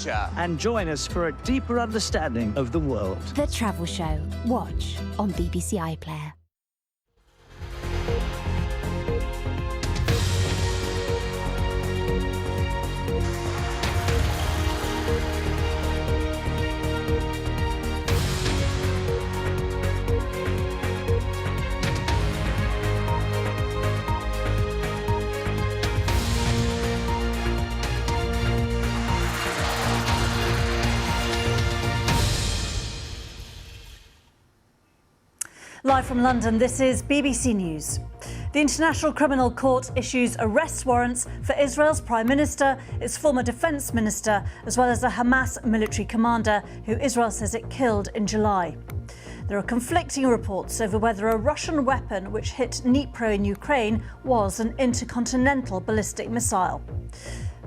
future. And join us for a deeper understanding of the world. The Travel Show. Watch on BBC iPlayer. Live from London, this is BBC News. The International Criminal Court issues arrest warrants for Israel's Prime Minister, its former Defence Minister, as well as a Hamas military commander who Israel says it killed in July. There are conflicting reports over whether a Russian weapon which hit Dnipro in Ukraine was an intercontinental ballistic missile.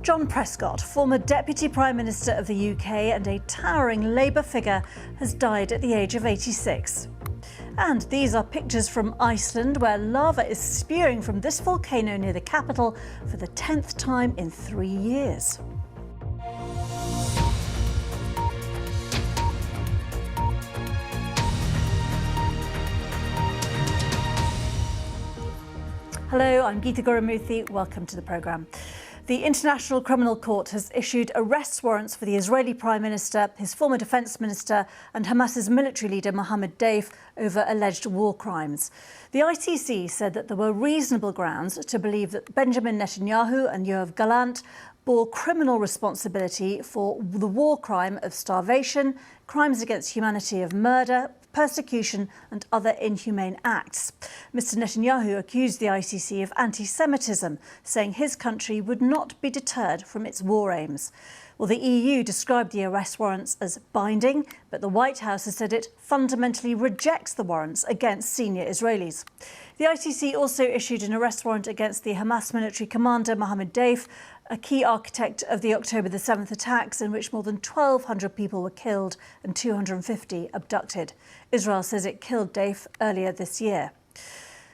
John Prescott, former Deputy Prime Minister of the UK and a towering Labour figure, has died at the age of 86. And these are pictures from Iceland, where lava is spewing from this volcano near the capital for the 10th time in 3 years. Hello, I'm Geeta Guru-Murthy. Welcome to the programme. The International Criminal Court has issued arrest warrants for the Israeli Prime Minister, his former Defence Minister and Hamas's military leader Mohammed Deif over alleged war crimes. The ICC said that there were reasonable grounds to believe that Benjamin Netanyahu and Yoav Gallant bore criminal responsibility for the war crime of starvation, crimes against humanity of murder, persecution and other inhumane acts. Mr Netanyahu accused the ICC of anti-Semitism, saying his country would not be deterred from its war aims. Well, the EU described the arrest warrants as binding, but the White House has said it fundamentally rejects the warrants against senior Israelis. The ICC also issued an arrest warrant against the Hamas military commander Mohammed Deif, a key architect of the October the 7th attacks in which more than 1,200 people were killed and 250 abducted. Israel says it killed Deif earlier this year.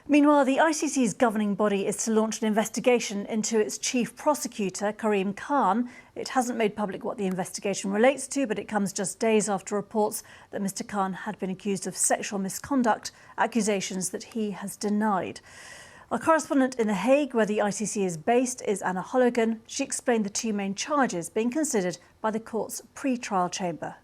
Meanwhile, the ICC's governing body is to launch an investigation into its chief prosecutor, Karim Khan. It hasn't made public what the investigation relates to, but it comes just days after reports that Mr Khan had been accused of sexual misconduct, accusations that he has denied. Our correspondent in The Hague, where the ICC is based, is Anna Hollogan. She explained the two main charges being considered by the court's pre-trial chamber.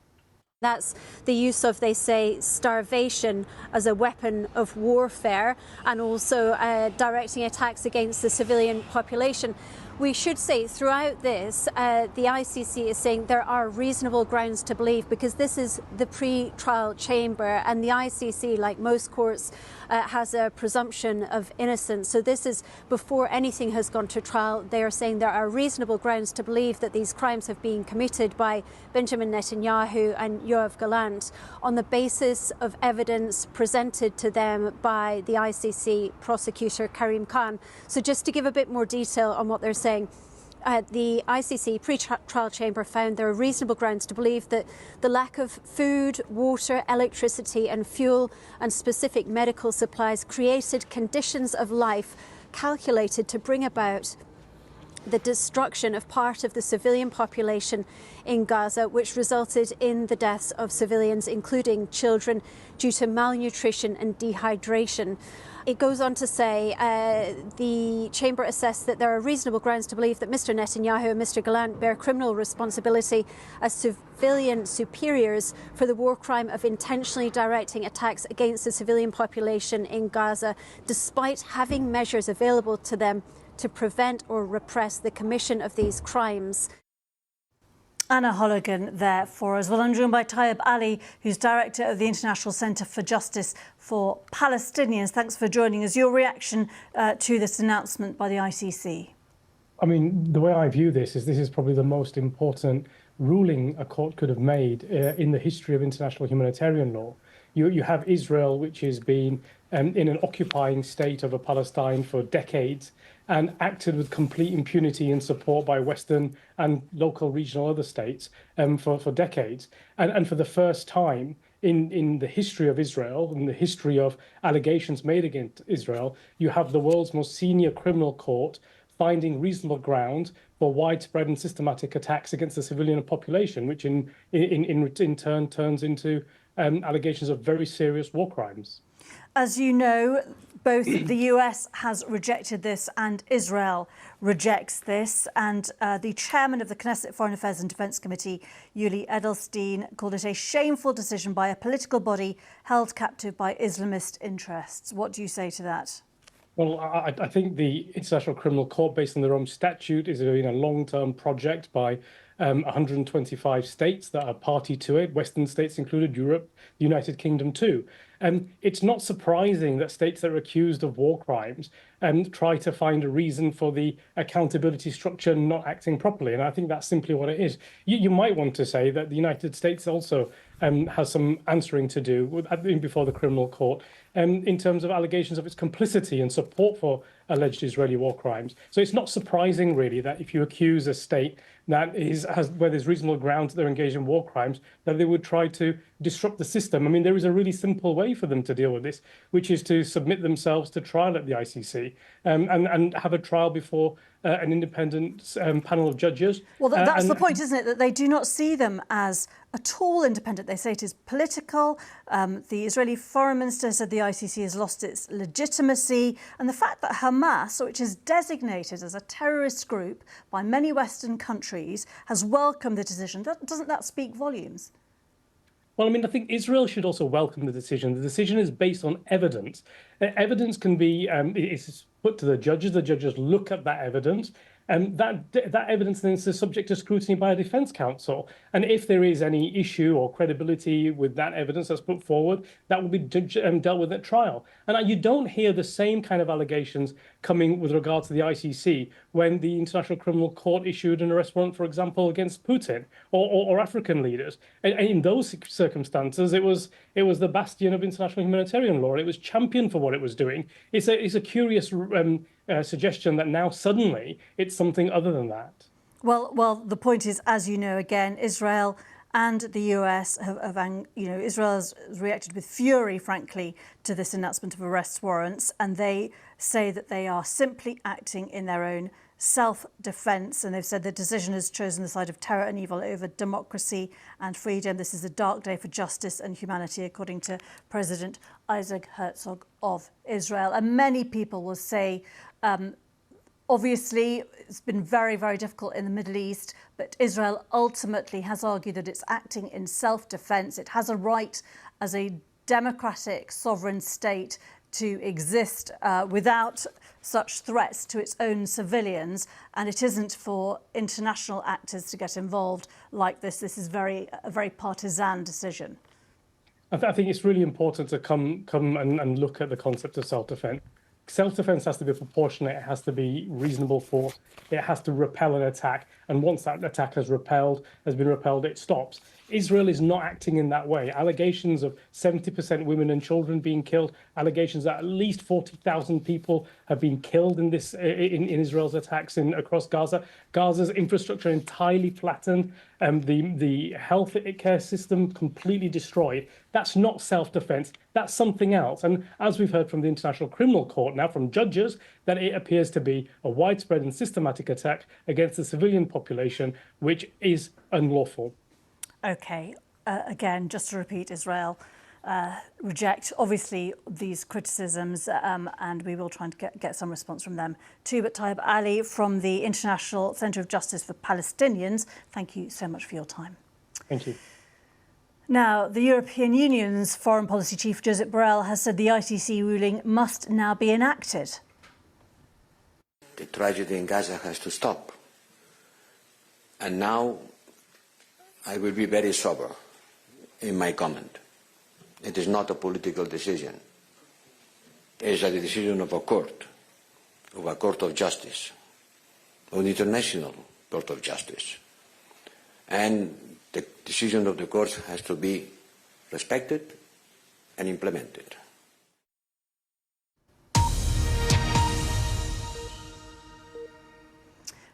That's the use of, they say, starvation as a weapon of warfare and also directing attacks against the civilian population. We should say throughout this, the ICC is saying there are reasonable grounds to believe, because this is the pre-trial chamber and the ICC, like most courts, has a presumption of innocence. So this is before anything has gone to trial. They are saying there are reasonable grounds to believe that these crimes have been committed by Benjamin Netanyahu and Yoav Gallant on the basis of evidence presented to them by the ICC prosecutor Karim Khan. So just to give a bit more detail on what they're saying, the ICC pre-trial chamber found there are reasonable grounds to believe that the lack of food, water, electricity and fuel and specific medical supplies created conditions of life calculated to bring about the destruction of part of the civilian population in Gaza, which resulted in the deaths of civilians, including children, due to malnutrition and dehydration. It goes on to say the chamber assessed that there are reasonable grounds to believe that Mr Netanyahu and Mr Gallant bear criminal responsibility as civilian superiors for the war crime of intentionally directing attacks against the civilian population in Gaza, despite having measures available to them to prevent or repress the commission of these crimes. Anna Hollogan there for us. Well, I'm joined by Tayyab Ali, who's director of the International Centre for Justice for Palestinians. Thanks for joining us. Your reaction to this announcement by the ICC? I mean, the way I view this is probably the most important ruling a court could have made in the history of international humanitarian law. You have Israel, which has been in an occupying state over Palestine for decades and acted with complete impunity and support by Western and local, regional, other states for decades. And for the first time in the history of Israel, in the history of allegations made against Israel, you have the world's most senior criminal court finding reasonable ground for widespread and systematic attacks against the civilian population, which in turn turns into allegations of very serious war crimes. As you know, both the US has rejected this and Israel rejects this. And the chairman of the Knesset Foreign Affairs and Defence Committee, Yuli Edelstein, called it a shameful decision by a political body held captive by Islamist interests. What do you say to that? Well, I think the International Criminal Court, based on their own statute, is a long-term project by 125 states that are party to it, Western states included, Europe, the United Kingdom too. It's not surprising that states that are accused of war crimes try to find a reason for the accountability structure not acting properly. And I think that's simply what it is. You might want to say that the United States also has some answering to do before the criminal court in terms of allegations of its complicity and support for alleged Israeli war crimes. So it's not surprising, really, that if you accuse a state that where there's reasonable grounds that they're engaged in war crimes, that they would try to disrupt the system. I mean, there is a really simple way for them to deal with this, which is to submit themselves to trial at the ICC and have a trial before an independent panel of judges. Well, that's the point, isn't it? That they do not see them as at all independent. They say it is political. The Israeli foreign minister said the ICC has lost its legitimacy. And the fact that Hamas, which is designated as a terrorist group by many Western countries, has welcomed the decision, doesn't that speak volumes? Well, I mean, I think Israel should also welcome the decision. The decision is based on evidence. Evidence can be it's put to the judges. The judges look at that evidence. And that evidence then is subject to scrutiny by a defence counsel. And if there is any issue or credibility with that evidence that's put forward, that will be dealt with at trial. And you don't hear the same kind of allegations coming with regard to the ICC when the International Criminal Court issued an arrest warrant, for example, against Putin or African leaders. And in those circumstances, it was the bastion of international humanitarian law. And it was championed for what it was doing. It's a curious suggestion that now suddenly it's something other than that. Well, the point is, as you know, again, Israel and the US Israel has reacted with fury, frankly, to this announcement of arrest warrants, and they say that they are simply acting in their own self-defence, and they've said the decision has chosen the side of terror and evil over democracy and freedom. This is a dark day for justice and humanity, according to President Isaac Herzog of Israel. And many people will say, obviously, it's been very, very difficult in the Middle East, but Israel ultimately has argued that it's acting in self-defence. It has a right as a democratic sovereign state to exist without such threats to its own civilians, and it isn't for international actors to get involved like this. This is a very partisan decision. I think it's really important to come and look at the concept of self-defense. Self-defense has to be proportionate. It has to be reasonable force. It has to repel an attack. And once that attack has been repelled, it stops. Israel is not acting in that way. Allegations of 70% women and children being killed, allegations that at least 40,000 people have been killed in Israel's attacks across Gaza. Gaza's infrastructure entirely flattened, the health care system completely destroyed. That's not self-defense. That's something else. And as we've heard from the International Criminal Court now, from judges, that it appears to be a widespread and systematic attack against the civilian population, which is unlawful. OK, again, just to repeat, Israel reject, obviously, these criticisms, and we will try and get some response from them too. But Taib Ali from the International Centre of Justice for Palestinians, thank you so much for your time. Thank you. Now, the European Union's Foreign Policy Chief, Josep Borrell, has said the ICC ruling must now be enacted. The tragedy in Gaza has to stop. And now I will be very sober in my comment. It is not a political decision. It is a decision of a court of justice, of the International Court of Justice. And the decision of the court has to be respected and implemented.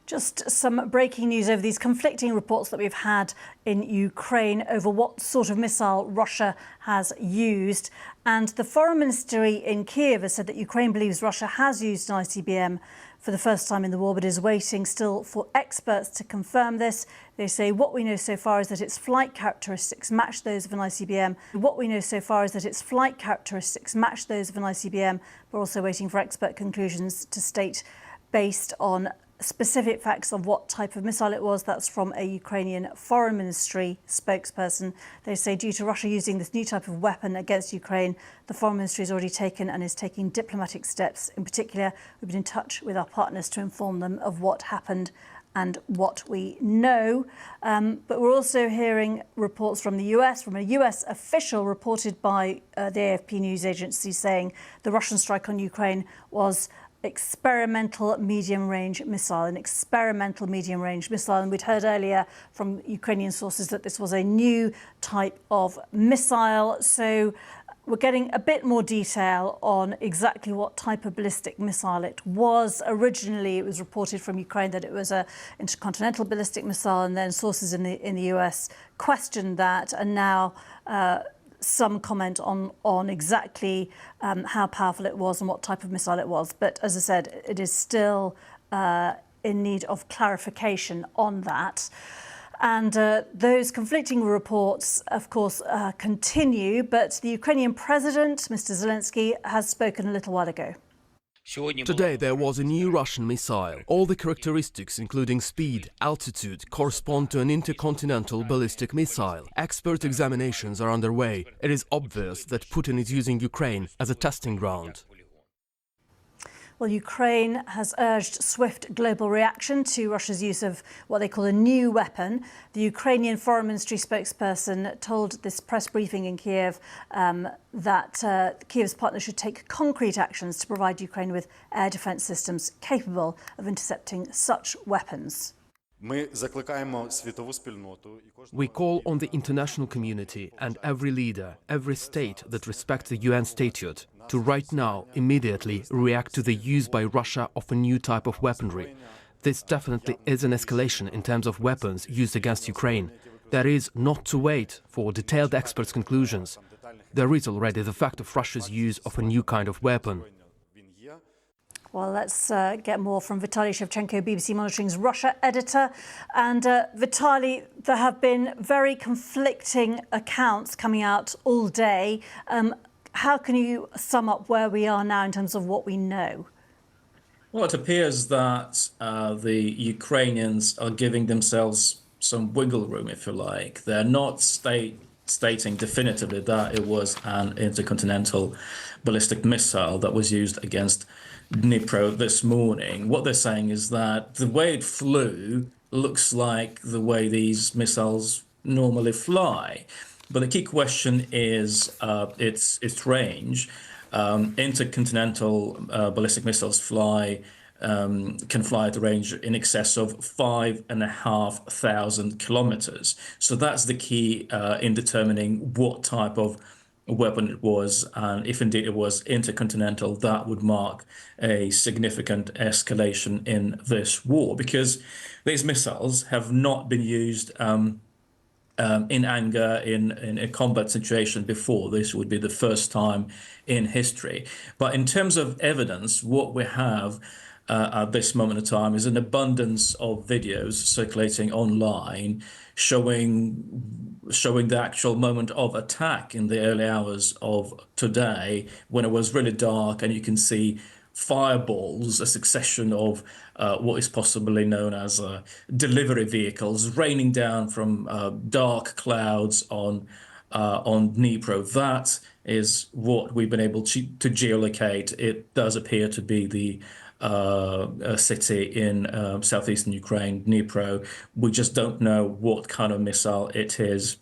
Just some breaking news over these conflicting reports that we've had in Ukraine over what sort of missile Russia has used. And the foreign ministry in Kiev has said that Ukraine believes Russia has used an ICBM for the first time in the war, but is waiting still for experts to confirm this. They say what we know so far is that its flight characteristics match those of an ICBM. What we know so far is that its flight characteristics match those of an ICBM. We're also waiting for expert conclusions to state based on specific facts of what type of missile it was. That's from a Ukrainian Foreign Ministry spokesperson. They say due to Russia using this new type of weapon against Ukraine, the Foreign Ministry has already taken and is taking diplomatic steps. In particular, we've been in touch with our partners to inform them of what happened and what we know. But we're also hearing reports from the US, from a US official reported by the AFP news agency, saying the Russian strike on Ukraine was experimental medium-range missile, an experimental medium-range missile. And we'd heard earlier from Ukrainian sources that this was a new type of missile. So we're getting a bit more detail on exactly what type of ballistic missile it was. Originally, it was reported from Ukraine that it was an intercontinental ballistic missile, and then sources in the US questioned that, and now some comment on exactly how powerful it was and what type of missile it was. But as I said, it is still in need of clarification on that. And those conflicting reports, of course, continue. But the Ukrainian president, Mr. Zelensky, has spoken a little while ago. Today there was a new Russian missile. All the characteristics, including speed, altitude, correspond to an intercontinental ballistic missile. Expert examinations are underway. It is obvious that Putin is using Ukraine as a testing ground. Well, Ukraine has urged swift global reaction to Russia's use of what they call a new weapon. The Ukrainian Foreign Ministry spokesperson told this press briefing in Kiev that Kiev's partner should take concrete actions to provide Ukraine with air defence systems capable of intercepting such weapons. We call on the international community and every leader, every state that respects the UN statute to right now, immediately react to the use by Russia of a new type of weaponry. This definitely is an escalation in terms of weapons used against Ukraine. There is not to wait for detailed experts' conclusions. There is already the fact of Russia's use of a new kind of weapon. Well, let's get more from Vitaly Shevchenko, BBC Monitoring's Russia editor. And Vitaly, there have been very conflicting accounts coming out all day. How can you sum up where we are now in terms of what we know? Well, it appears that the Ukrainians are giving themselves some wiggle room, if you like. They're not stating definitively that it was an intercontinental ballistic missile that was used against Dnipro this morning. What they're saying is that the way it flew looks like the way these missiles normally fly. But the key question is its range. Intercontinental ballistic missiles can fly at a range in excess of 5,500 kilometers. So that's the key in determining what type of weapon it was, and if indeed it was intercontinental, that would mark a significant escalation in this war, because these missiles have not been used in anger in a combat situation before. This would be the first time in history. But in terms of evidence, what we have at this moment in time is an abundance of videos circulating online showing the actual moment of attack in the early hours of today, when it was really dark, and you can see fireballs, a succession of what is possibly known as delivery vehicles raining down from dark clouds on Dnipro. That is what we've been able to geolocate. It does appear to be the a city in southeastern Ukraine, Dnipro. We just don't know what kind of missile it is,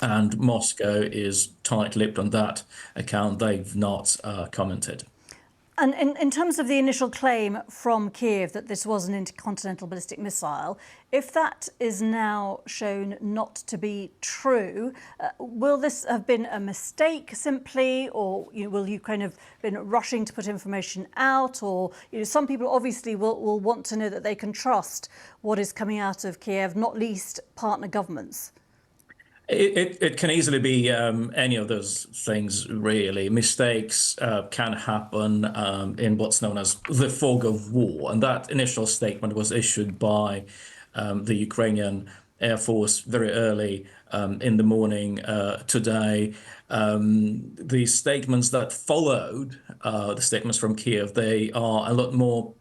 and Moscow is tight-lipped on that account. They've not commented. And in terms of the initial claim from Kiev that this was an intercontinental ballistic missile, if that is now shown not to be true, will this have been a mistake simply, or will Ukraine have been rushing to put information out? Or some people obviously will want to know that they can trust what is coming out of Kiev, not least partner governments. It can easily be any of those things, really. Mistakes can happen in what's known as the fog of war. And that initial statement was issued by the Ukrainian Air Force very early in the morning today. The statements that followed, the statements from Kiev, they are a lot more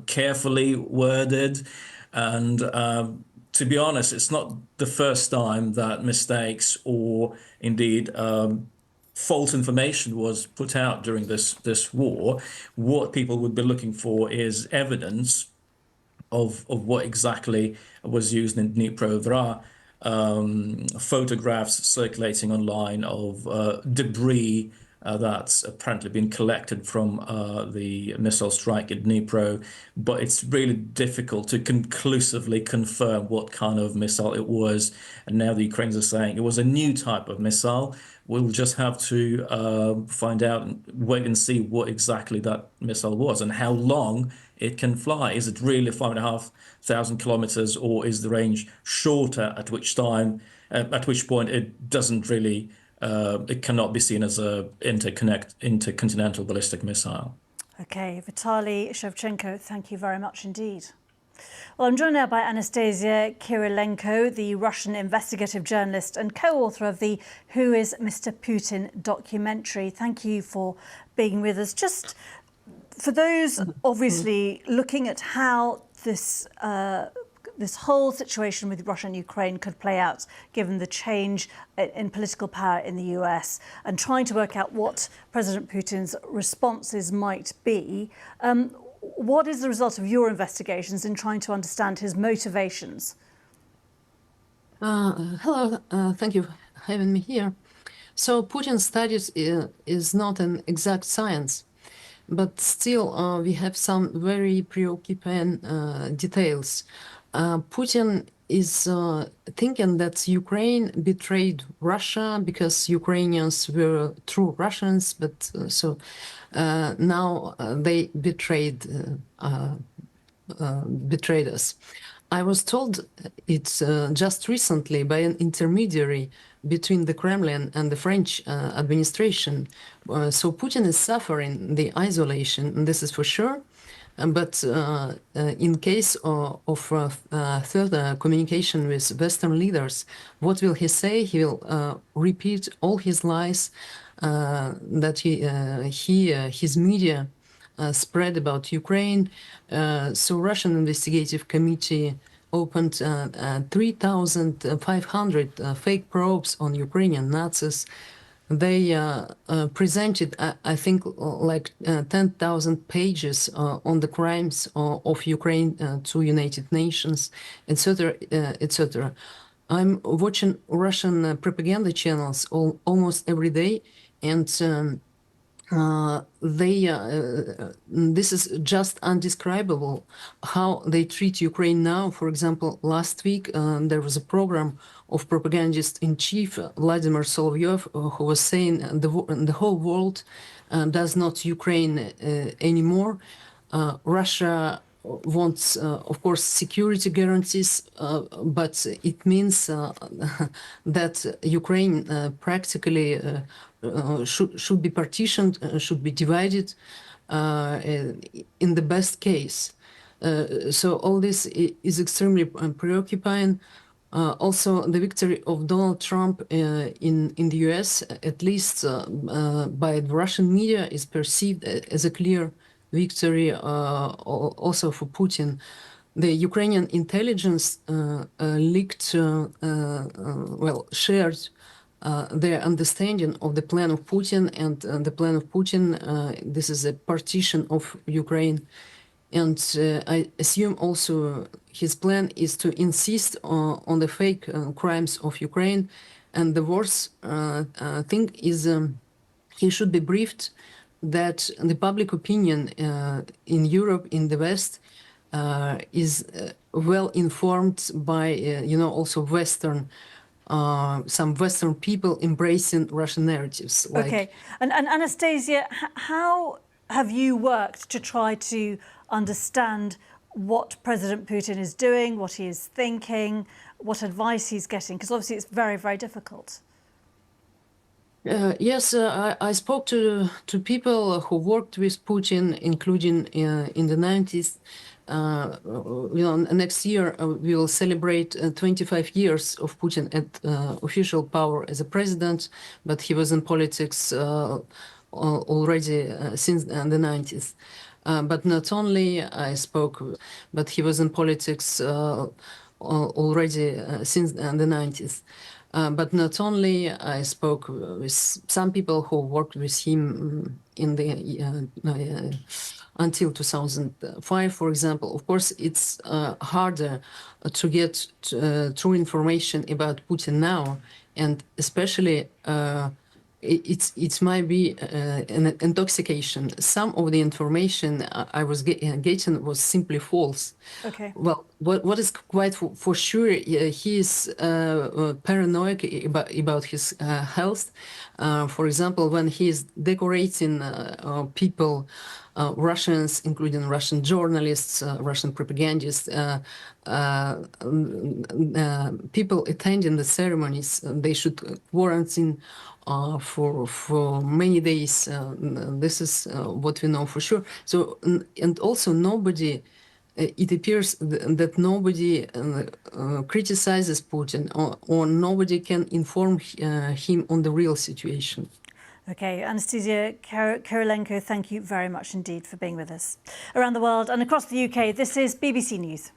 carefully worded. And to be honest, it's not the first time that mistakes or indeed false information was put out during this war. What people would be looking for is evidence of what exactly was used in Dnipro. There are photographs circulating online of debris that's apparently been collected from the missile strike at Dnipro, but it's really difficult to conclusively confirm what kind of missile it was. And now the Ukrainians are saying it was a new type of missile. We'll just have to find out and wait and see what exactly that missile was and how long it can fly. Is it really 5,500 kilometers, or is the range shorter? At which point it doesn't really, it cannot be seen as a intercontinental ballistic missile. Okay, Vitaly Shevchenko, thank you very much indeed. Well, I'm joined now by Anastasia Kirilenko, the Russian investigative journalist and co-author of the Who is Mr. Putin documentary. Thank you for being with us. Just for those obviously looking at how this whole situation with Russia and Ukraine could play out, given the change in political power in the US, and trying to work out what President Putin's responses might be, what is the result of your investigations in trying to understand his motivations? Hello, thank you for having me here. So Putin's studies is not an exact science, but still we have some very preoccupying details. Putin is thinking that Ukraine betrayed Russia because Ukrainians were true Russians, but now they betrayed us. I was told it just recently by an intermediary between the Kremlin and the French administration. So Putin is suffering the isolation, and this is for sure. But in case of further communication with Western leaders, what will he say? He will repeat all his lies that his media spread about Ukraine. So Russian investigative committee opened 3,500 fake probes on Ukrainian Nazis. They presented, I think, like 10,000 pages on the crimes of Ukraine to United Nations, etc., etc. I'm watching Russian propaganda channels almost every day, and this is just undescribable how they treat Ukraine now. For example, last week there was a program of propagandist-in-chief Vladimir Solovyov who was saying the whole world does not Ukraine anymore. Russia wants, of course, security guarantees, but it means that Ukraine practically should be partitioned, should be divided in the best case. So all this is extremely preoccupying. Also, the victory of Donald Trump in the US, at least by the Russian media, is perceived as a clear victory also for Putin. The Ukrainian intelligence shared their understanding of the plan of Putin, and the plan of Putin, this is a partition of Ukraine. And I assume also his plan is to insist on the fake crimes of Ukraine. And the worst thing is he should be briefed that the public opinion in Europe, in the West, is well informed by, also Western, some Western people embracing Russian narratives. Okay. And Anastasia, how have you worked to try to understand what President Putin is doing, what he is thinking, what advice he's getting? Because obviously it's very, very difficult. Yes, I spoke to people who worked with Putin, including in the 90s. Next year we will celebrate 25 years of Putin at official power as a president, but he was in politics already since the 90s. But not only I spoke, but he was in politics already since the 90s. But not only I spoke with some people who worked with him in the until 2005, for example. Of course, it's harder to get true information about Putin now, and especially it might be an intoxication. Some of the information I was getting was simply false. Okay. Well, what is quite for sure, he is paranoid about his health. For example, when he is decorating people, Russians, including Russian journalists, Russian propagandists, people attending the ceremonies, they should quarantine for many days. This is what we know for sure. So, and also nobody, it appears that nobody criticizes Putin, or nobody can inform him on the real situation. Okay, Anastasia Kirilenko, thank you very much indeed for being with us. Around the world and across the UK, this is BBC News.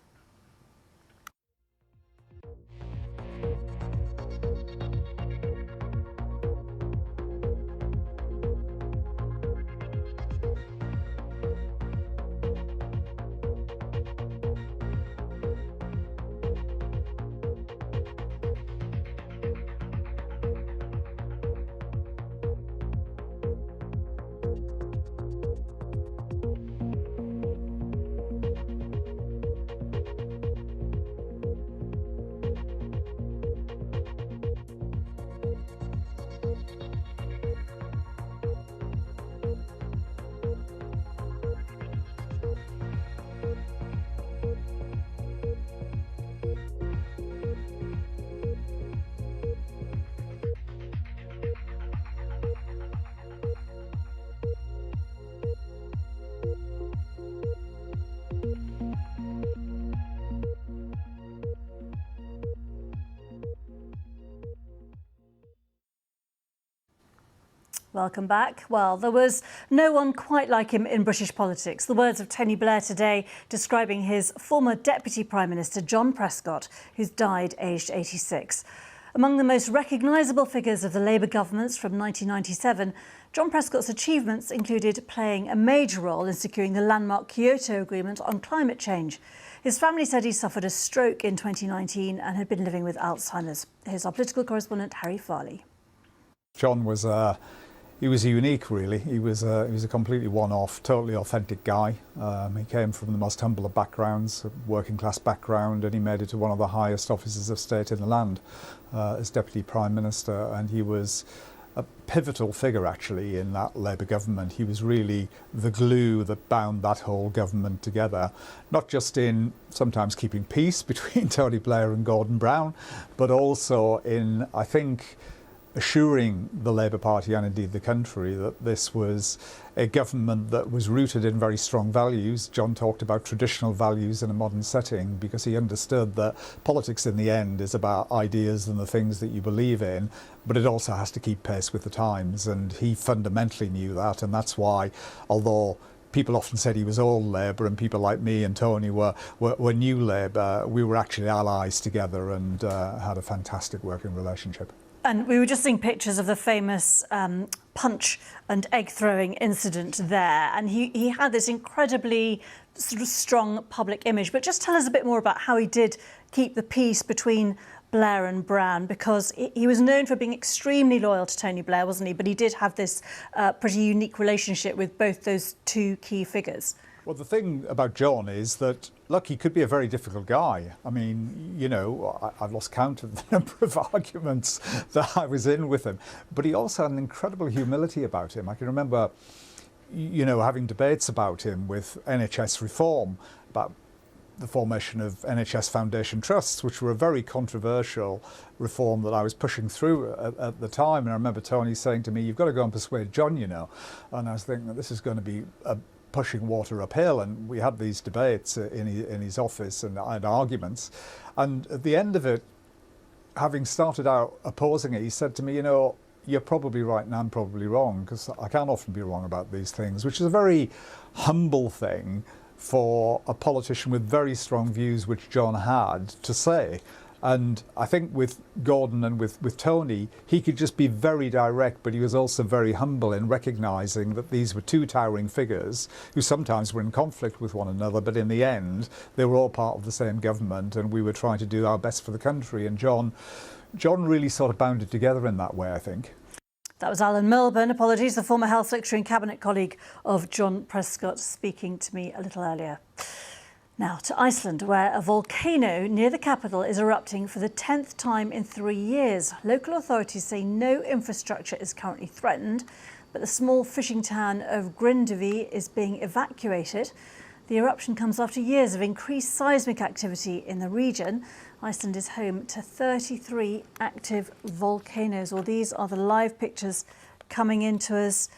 Welcome back. Well, there was no one quite like him in British politics. The words of Tony Blair today describing his former Deputy Prime Minister, John Prescott, who's died aged 86. Among the most recognisable figures of the Labour governments from 1997, John Prescott's achievements included playing a major role in securing the landmark Kyoto Agreement on climate change. His family said he suffered a stroke in 2019 and had been living with Alzheimer's. Here's our political correspondent, Harry Farley. John was he was unique, really. He was a completely one-off, totally authentic guy. He came from the most humble of backgrounds, a working class background, and he made it to one of the highest offices of state in the land as Deputy Prime Minister. And he was a pivotal figure, actually, in that Labour government. He was really the glue that bound that whole government together, not just in sometimes keeping peace between Tony Blair and Gordon Brown, but also in, I think, assuring the Labour Party and indeed the country that this was a government that was rooted in very strong values. John talked about traditional values in a modern setting because he understood that politics in the end is about ideas and the things that you believe in, but it also has to keep pace with the times, and he fundamentally knew that, and that's why, although people often said he was old Labour and people like me and Tony were new Labour, we were actually allies together and had a fantastic working relationship. And we were just seeing pictures of the famous punch and egg throwing incident there. And he had this incredibly sort of strong public image. But just tell us a bit more about how he did keep the peace between Blair and Brown, because he was known for being extremely loyal to Tony Blair, wasn't he? But he did have this pretty unique relationship with both those two key figures. Well, the thing about John is that, look, he could be a very difficult guy. I mean, you know, I've lost count of the number of arguments that I was in with him. But he also had an incredible humility about him. I can remember, you know, having debates about him with NHS reform about the formation of NHS Foundation Trusts, which were a very controversial reform that I was pushing through at the time. And I remember Tony saying to me, "You've got to go and persuade John, you know." And I was thinking that this is going to be pushing water uphill. And we had these debates in his office and arguments. And at the end of it, having started out opposing it, he said to me, "You know, you're probably right and I'm probably wrong, because I can often be wrong about these things," which is a very humble thing for a politician with very strong views, which John had, to say. And I think with Gordon and with Tony, he could just be very direct, but he was also very humble in recognising that these were two towering figures who sometimes were in conflict with one another, but in the end, they were all part of the same government, and we were trying to do our best for the country. And John really sort of bound it together in that way, I think. That was Alan Milburn, apologies, the former Health Secretary and Cabinet colleague of John Prescott, speaking to me a little earlier. Now to Iceland, where a volcano near the capital is erupting for the 10th time in 3 years. Local authorities say no infrastructure is currently threatened, but the small fishing town of Grindavik is being evacuated. The eruption comes after years of increased seismic activity in the region. Iceland is home to 33 active volcanoes. Well, these are the live pictures coming into us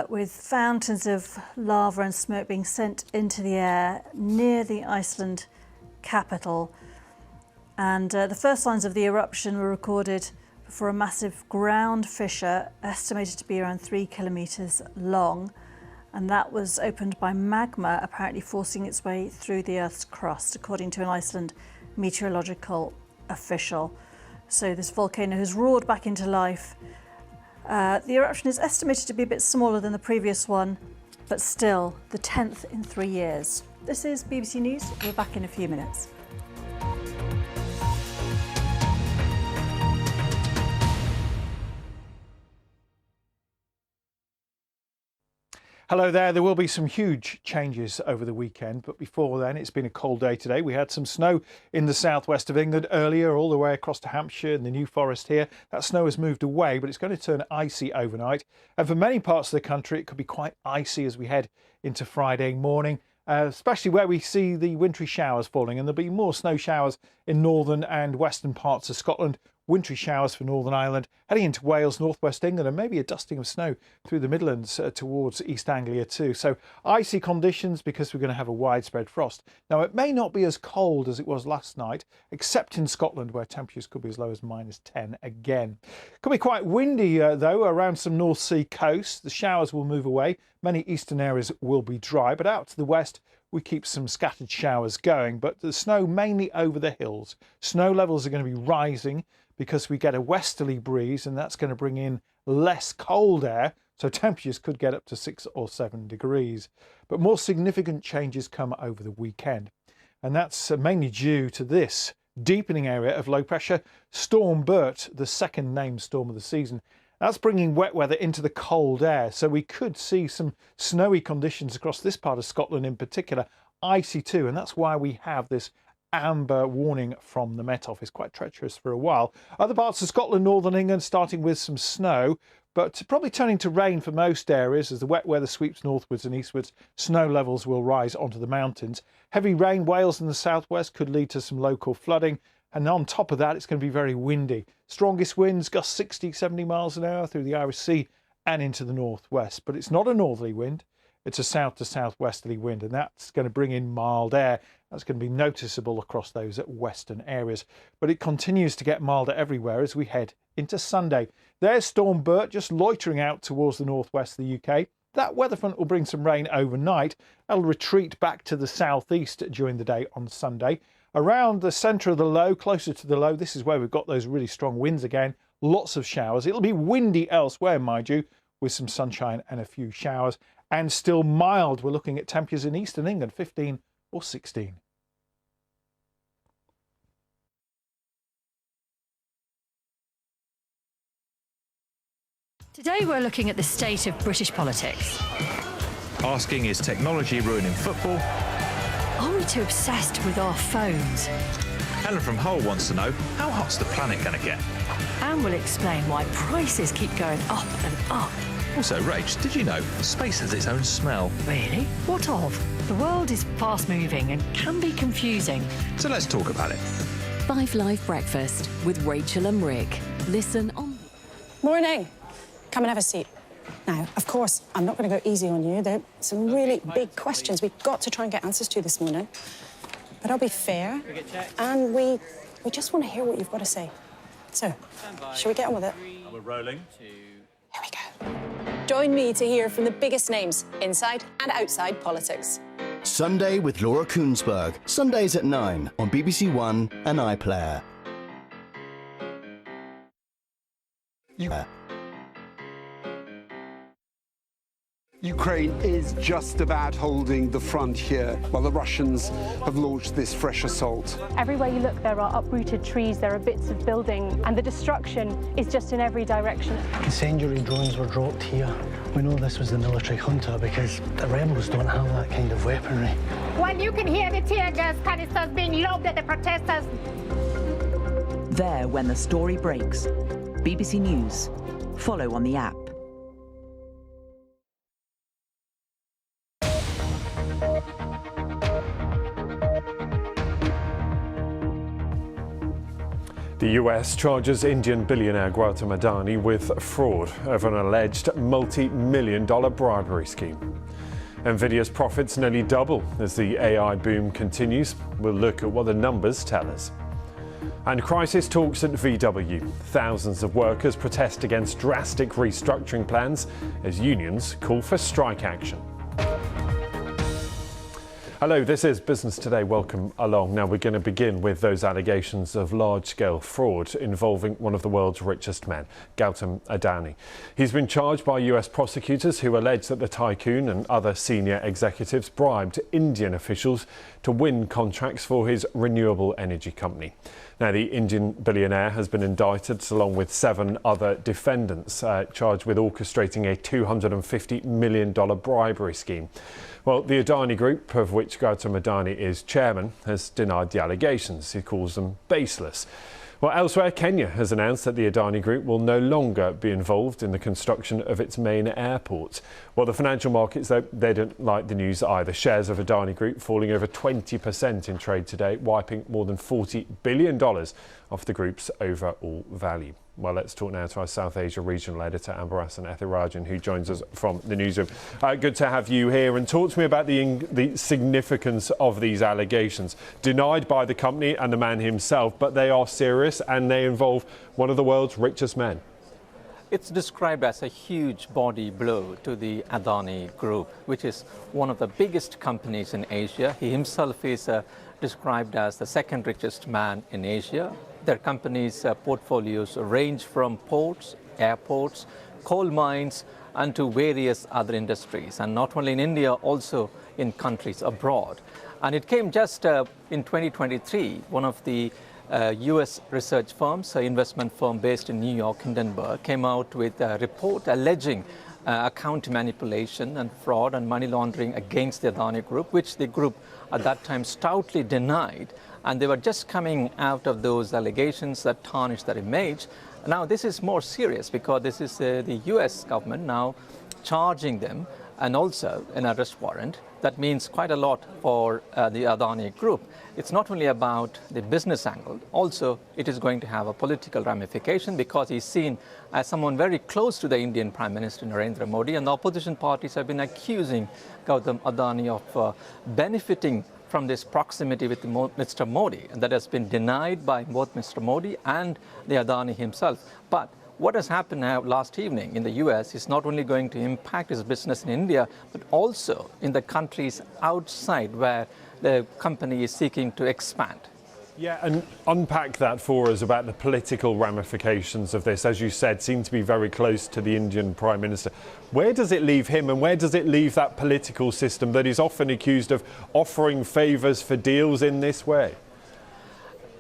with fountains of lava and smoke being sent into the air near the Iceland capital. And the first signs of the eruption were recorded for a massive ground fissure estimated to be around 3 kilometres long. And that was opened by magma apparently forcing its way through the Earth's crust, according to an Iceland meteorological official. So this volcano has roared back into life. The eruption is estimated to be a bit smaller than the previous one, but still the 10th in 3 years. This is BBC News. We're back in a few minutes. Hello there. There will be some huge changes over the weekend, but before then, it's been a cold day today. We had some snow in the southwest of England earlier, all the way across to Hampshire and the New Forest here. That snow has moved away, but it's going to turn icy overnight. And for many parts of the country, it could be quite icy as we head into Friday morning, especially where we see the wintry showers falling. And there'll be more snow showers in northern and western parts of Scotland. Wintry showers for Northern Ireland, heading into Wales, northwest England, and maybe a dusting of snow through the Midlands towards East Anglia too. So icy conditions because we're going to have a widespread frost. Now, it may not be as cold as it was last night, except in Scotland, where temperatures could be as low as -10 again. Could be quite windy though around some North Sea coast. The showers will move away. Many eastern areas will be dry, but out to the west we keep some scattered showers going, but the snow mainly over the hills. Snow levels are going to be rising because we get a westerly breeze, and that's going to bring in less cold air, so temperatures could get up to 6 or 7 degrees. But more significant changes come over the weekend, and that's mainly due to this deepening area of low pressure. Storm Bert, the second named storm of the season, that's bringing wet weather into the cold air, so we could see some snowy conditions across this part of Scotland in particular, icy too, and that's why we have this amber warning from the Met Office. Quite treacherous for a while. Other parts of Scotland, northern England, starting with some snow, but probably turning to rain for most areas as the wet weather sweeps northwards and eastwards. Snow levels will rise onto the mountains. Heavy rain, Wales and the southwest, could lead to some local flooding. And on top of that, it's going to be very windy. Strongest winds, gusts 60, 70 miles an hour through the Irish Sea and into the northwest. But it's not a northerly wind. It's a south to southwesterly wind, and that's going to bring in mild air. That's going to be noticeable across those western areas. But it continues to get milder everywhere as we head into Sunday. There's Storm Bert just loitering out towards the northwest of the UK. That weather front will bring some rain overnight. That'll retreat back to the southeast during the day on Sunday. Around the centre of the low, closer to the low, this is where we've got those really strong winds again. Lots of showers. It'll be windy elsewhere, mind you, with some sunshine and a few showers. And still mild. We're looking at temperatures in eastern England, 15 or 16. Today we're looking at the state of British politics. Asking, is technology ruining football? Are we too obsessed with our phones? Helen from Hull wants to know, how hot's the planet going to get? And we'll explain why prices keep going up and up. Also, Rach, did you know space has its own smell? Really? What of? The world is fast-moving and can be confusing. So let's talk about it. 5 Live Breakfast with Rachel and Rick. Listen on... Morning. Come and have a seat. Now, of course, I'm not going to go easy on you. There are some really big questions we've got to try and get answers to this morning. But I'll be fair, and we just want to hear what you've got to say. So, shall we get on with it? We're rolling. Here we go. Join me to hear from the biggest names inside and outside politics. Sunday with Laura Koonsberg. Sundays at 9 on BBC One and iPlayer. Ukraine is just about holding the front here while the Russians have launched this fresh assault. Everywhere you look, there are uprooted trees, there are bits of building, and the destruction is just in every direction. Incendiary drones were dropped here. We know this was the military junta because the rebels don't have that kind of weaponry. When you can hear the tear gas canisters being lobbed at the protesters. There when the story breaks. BBC News. Follow on the app. The US charges Indian billionaire Gautam Adani with fraud over an alleged multi-million-dollar bribery scheme. Nvidia's profits nearly double as the AI boom continues. We'll look at what the numbers tell us. And crisis talks at VW. Thousands of workers protest against drastic restructuring plans as unions call for strike action. Hello, this is Business Today. Welcome along. Now we're going to begin with those allegations of large-scale fraud involving one of the world's richest men, Gautam Adani. He's been charged by US prosecutors who allege that the tycoon and other senior executives bribed Indian officials to win contracts for his renewable energy company. Now, the Indian billionaire has been indicted along with 7 other defendants charged with orchestrating a $250 million bribery scheme. Well, the Adani Group, of which Gautam Adani is chairman, has denied the allegations. He calls them baseless. Well, elsewhere, Kenya has announced that the Adani Group will no longer be involved in the construction of its main airport. Well, the financial markets, though, they don't like the news either. Shares of Adani Group falling over 20% in trade today, wiping more than $40 billion off the group's overall value. Well, let's talk now to our South Asia regional editor, Ambarasan Ethirajan, who joins us from the newsroom. Good to have you here, and talk to me about the significance of these allegations. Denied by the company and the man himself, but they are serious and they involve one of the world's richest men. It's described as a huge body blow to the Adani Group, which is one of the biggest companies in Asia. He himself is described as the second richest man in Asia. Their company's portfolios range from ports, airports, coal mines, and to various other industries, and not only in India, also in countries abroad. And it came just in 2023, one of the US research firms, an investment firm based in New York, Hindenburg, came out with a report alleging account manipulation and fraud and money laundering against the Adani Group, which the group at that time stoutly denied. And they were just coming out of those allegations that tarnished their image. Now this is more serious because this is the US government now charging them, and also an arrest warrant. That means quite a lot for the Adani Group. It's not only about the business angle, also it is going to have a political ramification because he's seen as someone very close to the Indian Prime Minister Narendra Modi, and the opposition parties have been accusing Gautam Adani of benefiting from this proximity with Mr. Modi, and that has been denied by both Mr. Modi and the Adani himself. But what has happened now last evening in the US is not only going to impact his business in India, but also in the countries outside where the company is seeking to expand. Yeah, and unpack that for us about the political ramifications of this. As you said, seem to be very close to the Indian Prime Minister. Where does it leave him, and where does it leave that political system that is often accused of offering favours for deals in this way?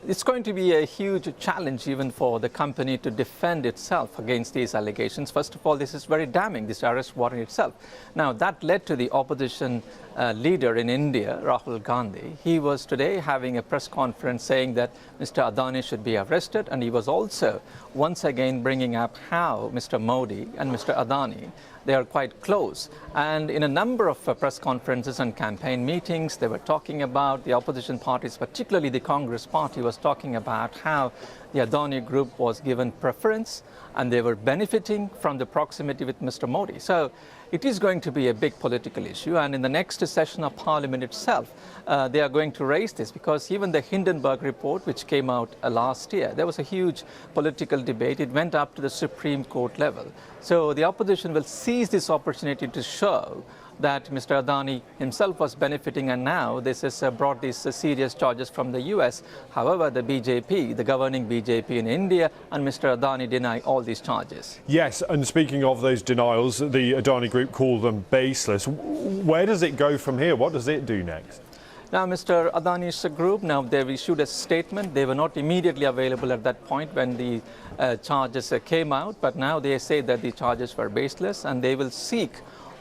It's going to be a huge challenge even for the company to defend itself against these allegations. First of all, this is very damning, this arrest warrant itself. Now, that led to the opposition leader in India, Rahul Gandhi. He was today having a press conference saying that Mr. Adani should be arrested, and he was also once again bringing up how Mr. Modi and Mr. Adani they are quite close. And in a number of press conferences and campaign meetings, they were talking about the opposition parties, particularly the Congress party, was talking about how the Adani Group was given preference and they were benefiting from the proximity with Mr. Modi. So it is going to be a big political issue, and in the next session of Parliament itself, they are going to raise this, because even the Hindenburg report, which came out last year, there was a huge political debate. It went up to the Supreme Court level. So the opposition will seize this opportunity to show that Mr. Adani himself was benefiting, and now this has brought these serious charges from the US. However, the BJP, the governing BJP in India, and Mr. Adani deny all these charges. Yes, and speaking of those denials, the Adani Group call them baseless. Where does it go from here? What does it do next? Now, Mr. Adani's group, now they've issued a statement. They were not immediately available at that point when the charges came out, but now they say that the charges were baseless, and they will seek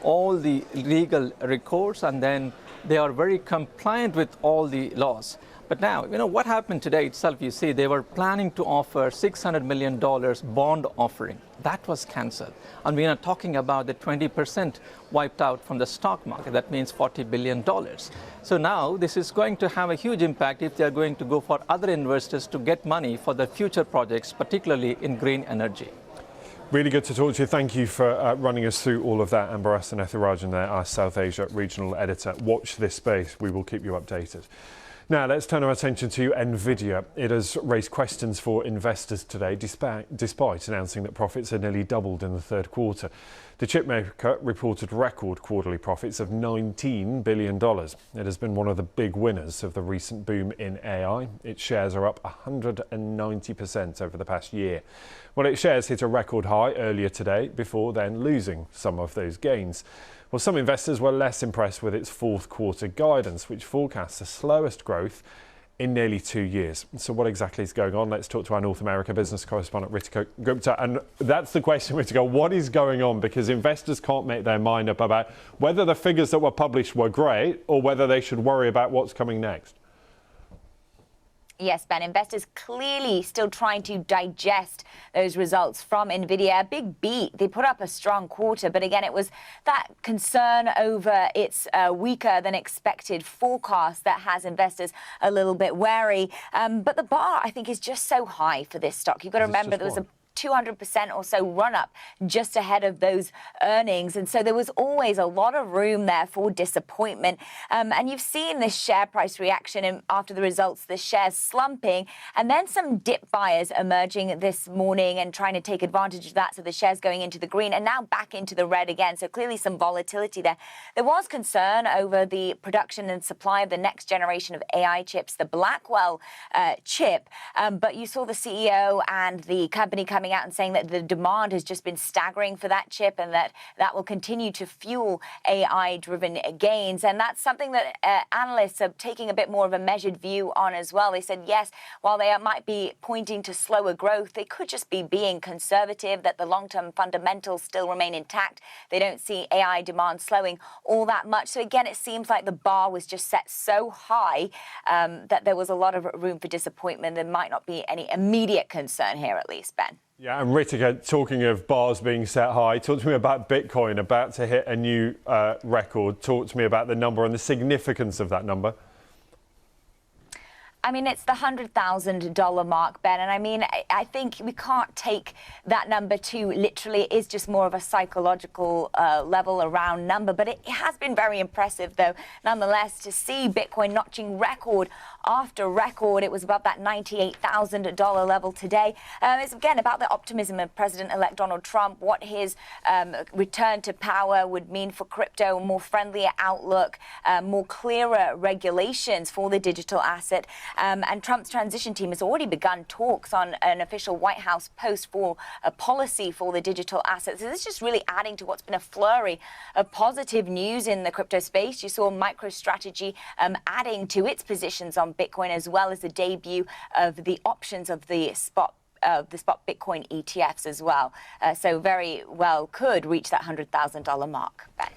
all the legal recourse, and then they are very compliant with all the laws. But now, what happened today itself, you see, they were planning to offer $600 million bond offering. That was cancelled. And we are talking about the 20% wiped out from the stock market. That means $40 billion. So now this is going to have a huge impact if they are going to go for other investors to get money for the future projects, particularly in green energy. Really good to talk to you. Thank you for running us through all of that. Ambaras Ethirajan there, our South Asia regional editor. Watch this space. We will keep you updated. Now, let's turn our attention to NVIDIA. It has raised questions for investors today, despite announcing that profits had nearly doubled in the third quarter. The chipmaker reported record quarterly profits of $19 billion. It has been one of the big winners of the recent boom in AI. Its shares are up 190% over the past year. Well, its shares hit a record high earlier today, before then losing some of those gains. Well, some investors were less impressed with its fourth quarter guidance, which forecasts the slowest growth in nearly 2 years. So what exactly is going on? Let's talk to our North America business correspondent, Ritika Gupta. And that's the question, Ritika. What is going on? Because investors can't make their mind up about whether the figures that were published were great or whether they should worry about what's coming next. Yes, Ben, investors clearly still trying to digest those results from NVIDIA. A big beat. They put up a strong quarter, but again, it was that concern over its weaker than expected forecast that has investors a little bit wary. But the bar, I think, is just so high for this stock. You've got to remember there was a 200% or so run up just ahead of those earnings. And so there was always a lot of room there for disappointment. And you've seen this share price reaction after the results, the shares slumping, and then some dip buyers emerging this morning and trying to take advantage of that. So the shares going into the green and now back into the red again. So clearly some volatility there. There was concern over the production and supply of the next generation of AI chips, the Blackwell chip. But you saw the CEO and the company coming out and saying that the demand has just been staggering for that chip, and that will continue to fuel AI-driven gains. And that's something that analysts are taking a bit more of a measured view on as well. They said, yes, while they might be pointing to slower growth, they could just be being conservative, that the long-term fundamentals still remain intact. They don't see AI demand slowing all that much. So again, it seems like the bar was just set so high that there was a lot of room for disappointment. There might not be any immediate concern here, at least, Ben. Yeah, and Ritika, talking of bars being set high, talk to me about Bitcoin about to hit a new record. Talk to me about the number and the significance of that number. I mean, it's the $100,000 mark, Ben. And I mean, I think we can't take that number too literally. It is just more of a psychological level around number. But it has been very impressive, though, nonetheless, to see Bitcoin notching record after record. It was above that $98,000 level today. It's, again, about the optimism of President-elect Donald Trump, what his return to power would mean for crypto, a more friendlier outlook, more clearer regulations for the digital asset. And Trump's transition team has already begun talks on an official White House post for a policy for the digital assets. So this is just really adding to what's been a flurry of positive news in the crypto space. You saw MicroStrategy adding to its positions on Bitcoin, as well as the debut of the options of the spot Bitcoin ETFs as well. So very well could reach that $100,000 mark, Ben.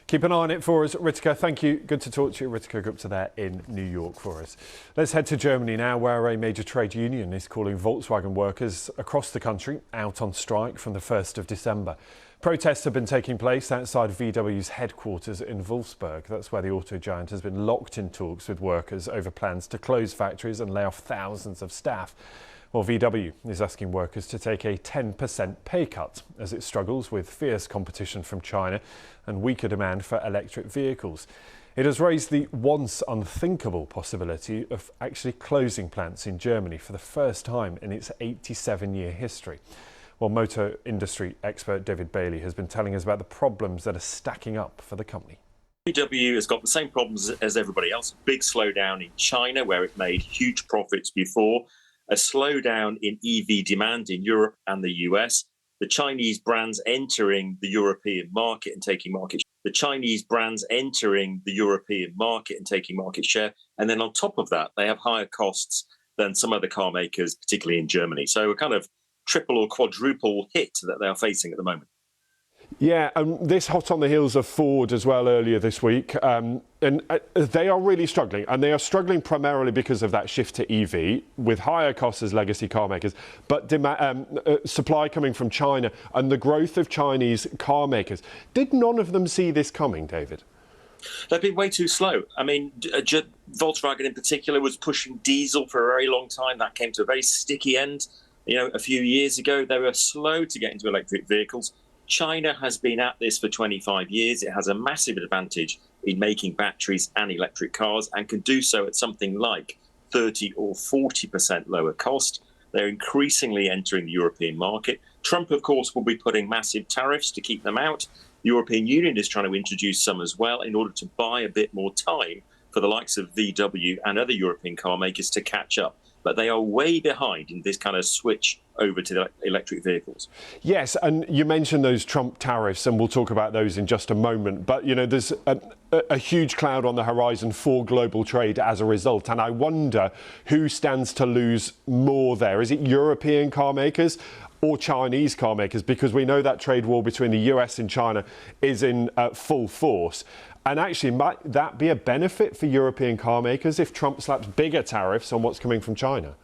Keep an eye on it for us, Ritika. Thank you. Good to talk to you. Ritika Gupta there in New York for us. Let's head to Germany now, where a major trade union is calling Volkswagen workers across the country out on strike from the 1st of December. Protests have been taking place outside VW's headquarters in Wolfsburg. That's where the auto giant has been locked in talks with workers over plans to close factories and lay off thousands of staff. Well, VW is asking workers to take a 10% pay cut as it struggles with fierce competition from China and weaker demand for electric vehicles. It has raised the once unthinkable possibility of actually closing plants in Germany for the first time in its 87-year history. Well, motor industry expert David Bailey has been telling us about the problems that are stacking up for the company. VW has got the same problems as everybody else. Big slowdown in China, where it made huge profits before. A slowdown in EV demand in Europe and the US. The Chinese brands entering the European market and taking market share. And then on top of that, they have higher costs than some other car makers, particularly in Germany. So a kind of triple or quadruple hit that they are facing at the moment. Yeah, and this hot on the heels of Ford as well earlier this week. And they are really struggling, and they are struggling primarily because of that shift to EV with higher costs as legacy car makers, but supply coming from China and the growth of Chinese car makers. Did none of them see this coming, David? They've been way too slow. I mean, Volkswagen in particular was pushing diesel for a very long time. That came to a very sticky end. A few years ago, they were slow to get into electric vehicles. China has been at this for 25 years. It has a massive advantage in making batteries and electric cars and can do so at something like 30 or 40% lower cost. They're increasingly entering the European market. Trump, of course, will be putting massive tariffs to keep them out. The European Union is trying to introduce some as well in order to buy a bit more time for the likes of VW and other European car makers to catch up. But they are way behind in this kind of switch over to the electric vehicles. Yes, and you mentioned those Trump tariffs, and we'll talk about those in just a moment. But, there's a huge cloud on the horizon for global trade as a result. And I wonder who stands to lose more there. Is it European car makers or Chinese car makers? Because we know that trade war between the US and China is in full force. And actually, might that be a benefit for European car makers if Trump slaps bigger tariffs on what's coming from China?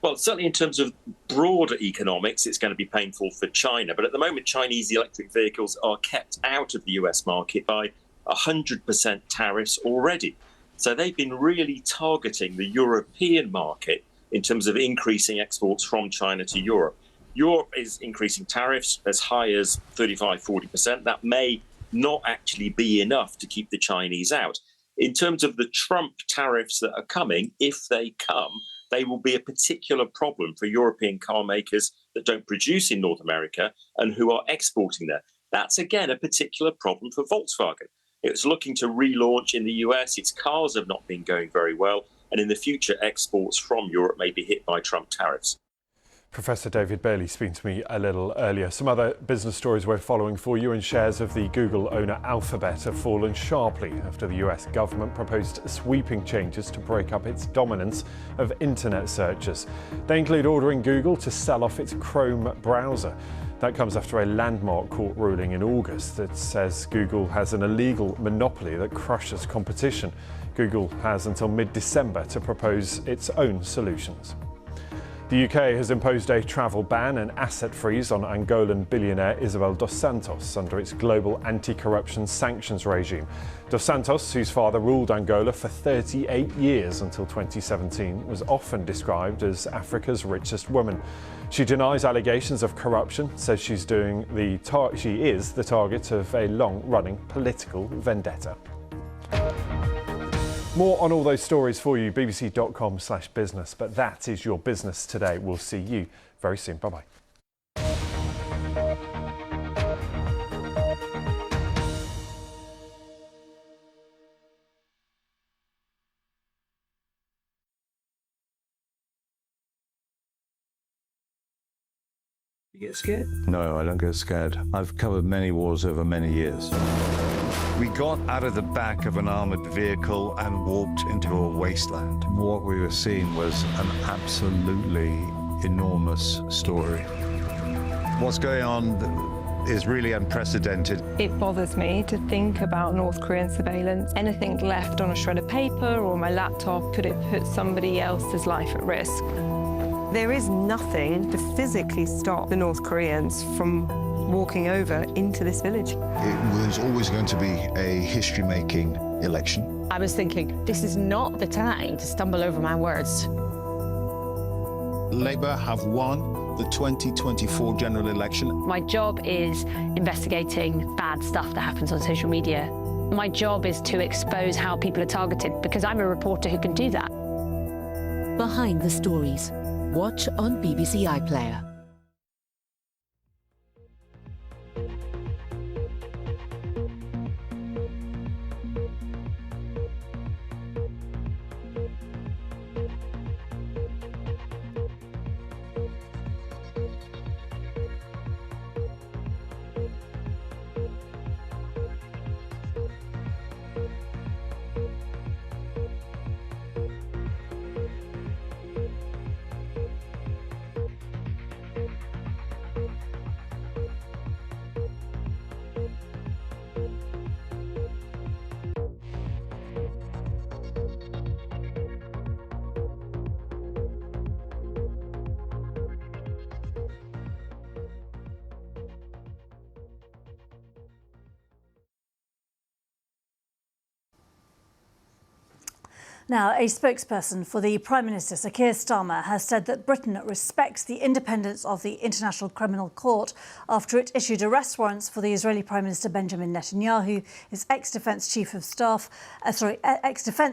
Well, certainly in terms of broader economics, it's going to be painful for China. But at the moment, Chinese electric vehicles are kept out of the US market by 100% tariffs already. So they've been really targeting the European market in terms of increasing exports from China to Europe. Europe is increasing tariffs as high as 35, 40%. That may not actually be enough to keep the Chinese out. In terms of the Trump tariffs that are coming, if they come, they will be a particular problem for European car makers that don't produce in North America and who are exporting there. That's, again, a particular problem for Volkswagen. It's looking to relaunch in the US. Its cars have not been going very well. And in the future, exports from Europe may be hit by Trump tariffs. Professor David Bailey speaking to me a little earlier. Some other business stories we're following for you, and shares of the Google owner Alphabet have fallen sharply after the US government proposed sweeping changes to break up its dominance of internet searches. They include ordering Google to sell off its Chrome browser. That comes after a landmark court ruling in August that says Google has an illegal monopoly that crushes competition. Google has until mid-December to propose its own solutions. The UK has imposed a travel ban and asset freeze on Angolan billionaire Isabel dos Santos under its global anti-corruption sanctions regime. Dos Santos, whose father ruled Angola for 38 years until 2017, was often described as Africa's richest woman. She denies allegations of corruption, says she is the target of a long-running political vendetta. More on all those stories for you, bbc.com/business. But that is your business today. We'll see you very soon. Bye-bye. You get scared? No, I don't get scared. I've covered many wars over many years. We got out of the back of an armoured vehicle and walked into a wasteland. What we were seeing was an absolutely enormous story. What's going on is really unprecedented. It bothers me to think about North Korean surveillance. Anything left on a shred of paper or my laptop, could it put somebody else's life at risk? There is nothing to physically stop the North Koreans from walking over into this village. It was always going to be a history-making election. I was thinking, this is not the time to stumble over my words. Labour have won the 2024 general election. My job is investigating bad stuff that happens on social media. My job is to expose how people are targeted, because I'm a reporter who can do that. Behind the stories. Watch on BBC iPlayer. Now, a spokesperson for the Prime Minister, Sir Keir Starmer, has said that Britain respects the independence of the International Criminal Court after it issued arrest warrants for the Israeli Prime Minister Benjamin Netanyahu, his ex-defence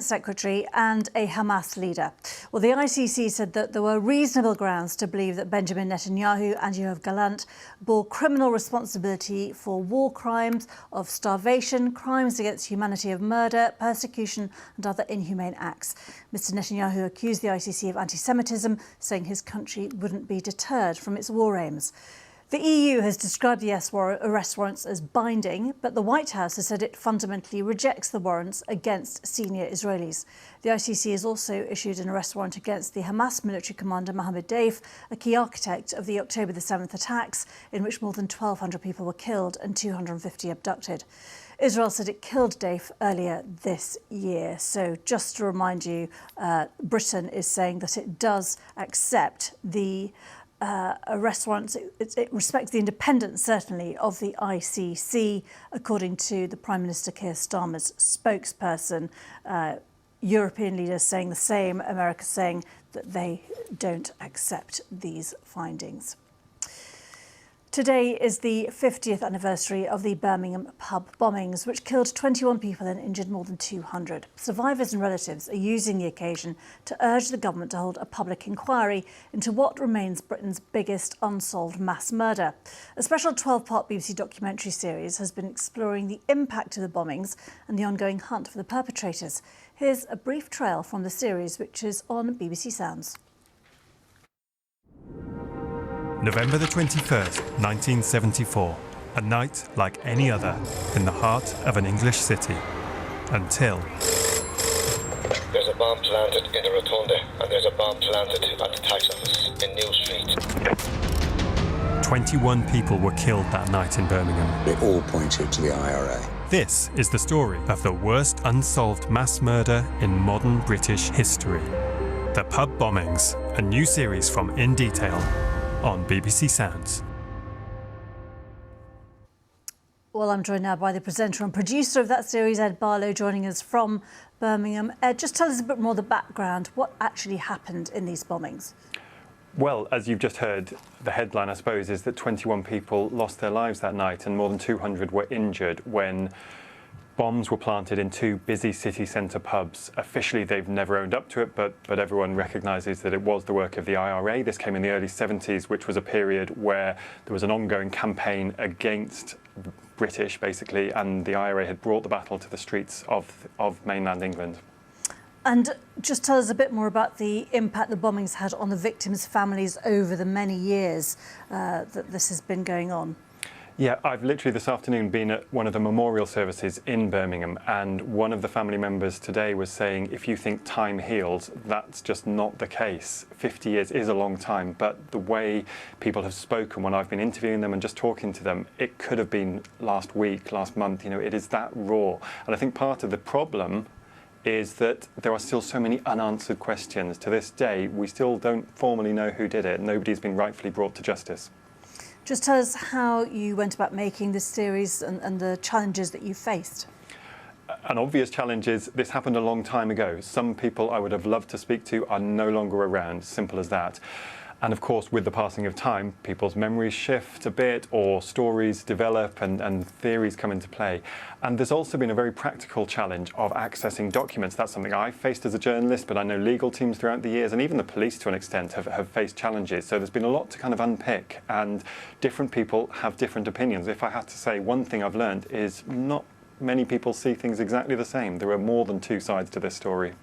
secretary, and a Hamas leader. Well, the ICC said that there were reasonable grounds to believe that Benjamin Netanyahu and Yoav Gallant bore criminal responsibility for war crimes of starvation, crimes against humanity of murder, persecution, and other inhumane acts. Mr. Netanyahu accused the ICC of anti-Semitism, saying his country wouldn't be deterred from its war aims. The EU has described the arrest warrants as binding, but the White House has said it fundamentally rejects the warrants against senior Israelis. The ICC has also issued an arrest warrant against the Hamas military commander Mohammed Deif, a key architect of the October the 7th attacks, in which more than 1,200 people were killed and 250 abducted. Israel said it killed Deif earlier this year. So just to remind you, Britain is saying that it does accept the arrest warrants. It respects the independence, certainly, of the ICC, according to the Prime Minister Keir Starmer's spokesperson. European leaders saying the same, America saying that they don't accept these findings. Today is the 50th anniversary of the Birmingham pub bombings, which killed 21 people and injured more than 200. Survivors and relatives are using the occasion to urge the government to hold a public inquiry into what remains Britain's biggest unsolved mass murder. A special 12-part BBC documentary series has been exploring the impact of the bombings and the ongoing hunt for the perpetrators. Here's a brief trail from the series, which is on BBC Sounds. November the 21st, 1974. A night like any other in the heart of an English city. Until... There's a bomb planted in the Rotunda and there's a bomb planted at the tax office in New Street. 21 people were killed that night in Birmingham. They all pointed to the IRA. This is the story of the worst unsolved mass murder in modern British history. The Pub Bombings, a new series from In Detail on BBC Sounds. Well, I'm joined now by the presenter and producer of that series, Ed Barlow, joining us from Birmingham. Ed, just tell us a bit more of the background. What actually happened in these bombings? Well, as you've just heard, the headline, I suppose, is that 21 people lost their lives that night and more than 200 were injured when bombs were planted in two busy city centre pubs. Officially, they've never owned up to it, but everyone recognises that it was the work of the IRA. This came in the early 70s, which was a period where there was an ongoing campaign against the British, basically, and the IRA had brought the battle to the streets of mainland England. And just tell us a bit more about the impact the bombings had on the victims' families over the many years that this has been going on. Yeah, I've literally this afternoon been at one of the memorial services in Birmingham, and one of the family members today was saying, if you think time heals, that's just not the case. 50 years is a long time, but the way people have spoken when I've been interviewing them and just talking to them, it could have been last week, last month, you know, it is that raw. And I think part of the problem is that there are still so many unanswered questions. To this day, we still don't formally know who did it. Nobody's been rightfully brought to justice. Just tell us how you went about making this series and the challenges that you faced. An obvious challenge is this happened a long time ago. Some people I would have loved to speak to are no longer around, simple as that. And of course, with the passing of time, people's memories shift a bit, or stories develop and theories come into play. And there's also been a very practical challenge of accessing documents. That's something I faced as a journalist, but I know legal teams throughout the years, and even the police to an extent, have faced challenges. So there's been a lot to kind of unpick, and different people have different opinions. If I had to say one thing I've learned is not many people see things exactly the same. There are more than two sides to this story.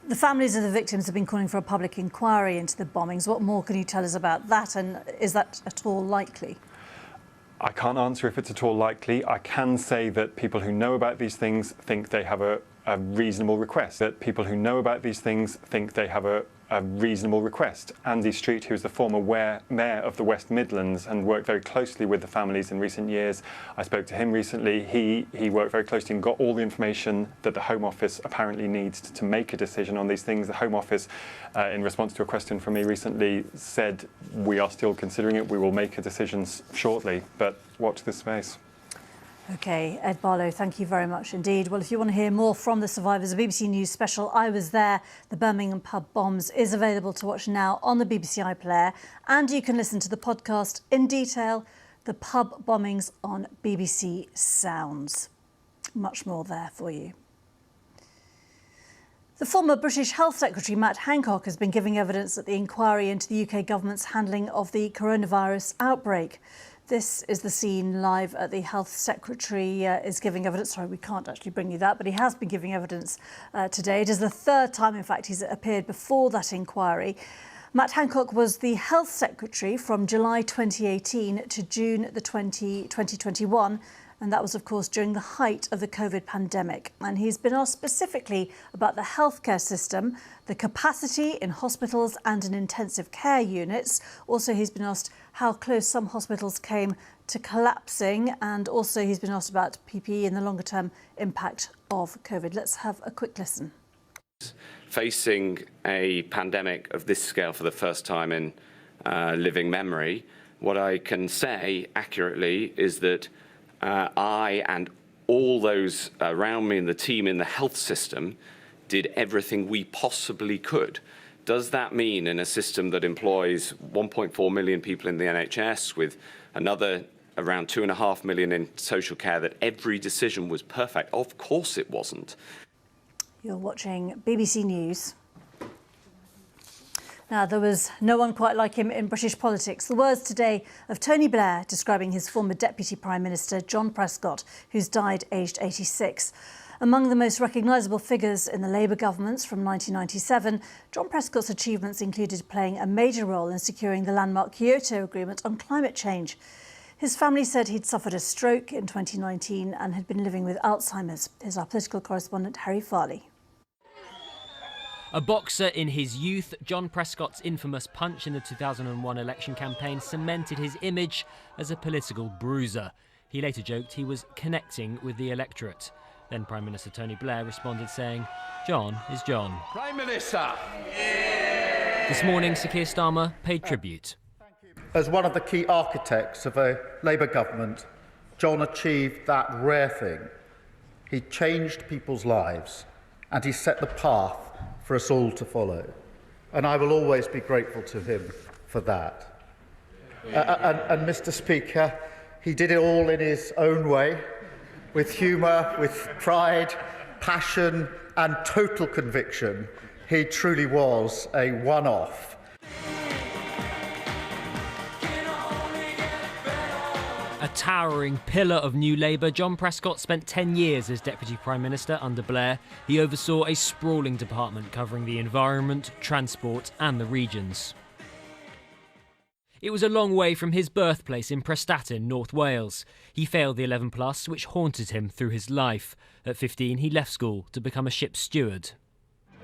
The families of the victims have been calling for a public inquiry into the bombings. What more can you tell us about that, and is that at all likely? I can't answer if it's at all likely. I can say that people who know about these things think they have a reasonable request. That people who know about these things think they have a reasonable request. Andy Street, who is the former mayor of the West Midlands and worked very closely with the families in recent years, I spoke to him recently. He worked very closely and got all the information that the Home Office apparently needs to make a decision on these things. The Home Office, in response to a question from me recently, said, we are still considering it. We will make a decision shortly, but watch this space. OK, Ed Barlow, thank you very much indeed. Well, if you want to hear more from the survivors, a BBC News special, I Was There, the Birmingham pub bombs, is available to watch now on the BBC iPlayer. And you can listen to the podcast in detail, The Pub Bombings on BBC Sounds. Much more there for you. The former British Health Secretary Matt Hancock has been giving evidence at the inquiry into the UK government's handling of the coronavirus outbreak. This is the scene live at the Health Secretary is giving evidence. Sorry, we can't actually bring you that, but he has been giving evidence today. It is the third time, in fact, he's appeared before that inquiry. Matt Hancock was the Health Secretary from July 2018 to June 2021. And that was, of course, during the height of the COVID pandemic. And he's been asked specifically about the healthcare system, the capacity in hospitals and in intensive care units. Also, he's been asked how close some hospitals came to collapsing. And also, he's been asked about PPE and the longer-term impact of COVID. Let's have a quick listen. Facing a pandemic of this scale for the first time in living memory, what I can say accurately is that I and all those around me and the team in the health system did everything we possibly could. Does that mean in a system that employs 1.4 million people in the NHS with another around 2.5 million in social care that every decision was perfect? Of course it wasn't. You're watching BBC News. Now, there was no one quite like him in British politics. The words today of Tony Blair describing his former Deputy Prime Minister, John Prescott, who's died aged 86. Among the most recognisable figures in the Labour governments from 1997, John Prescott's achievements included playing a major role in securing the landmark Kyoto Agreement on climate change. His family said he'd suffered a stroke in 2019 and had been living with Alzheimer's. Here's our political correspondent, Harry Farley. A boxer in his youth, John Prescott's infamous punch in the 2001 election campaign cemented his image as a political bruiser. He later joked he was connecting with the electorate. Then Prime Minister Tony Blair responded saying, "John is John." Prime Minister! This morning, Sir Keir Starmer paid tribute. As one of the key architects of a Labour government, John achieved that rare thing. He changed people's lives and he set the path for us all to follow. And I will always be grateful to him for that. And Mr. Speaker, he did it all in his own way, with humour, with pride, passion and total conviction. He truly was a one-off. A towering pillar of New Labour, John Prescott spent 10 years as Deputy Prime Minister under Blair. He oversaw a sprawling department covering the environment, transport and the regions. It was a long way from his birthplace in Prestatyn, North Wales. He failed the 11 plus, which haunted him through his life. At 15, he left school to become a ship's steward.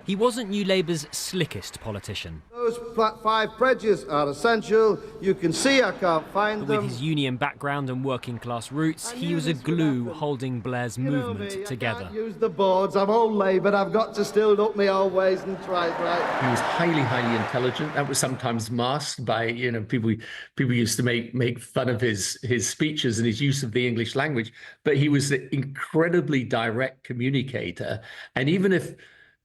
He wasn't New Labour's slickest politician. Those 5 pledges are essential. You can see I can't find But them. with his union background and working class roots, he was a glue holding Blair's movement together. I can't use the boards. I'm old Labour. I've got to still look my old ways and try it right. He was highly intelligent. That was sometimes masked by, people used to make fun of his speeches and his use of the English language. But he was an incredibly direct communicator. And even if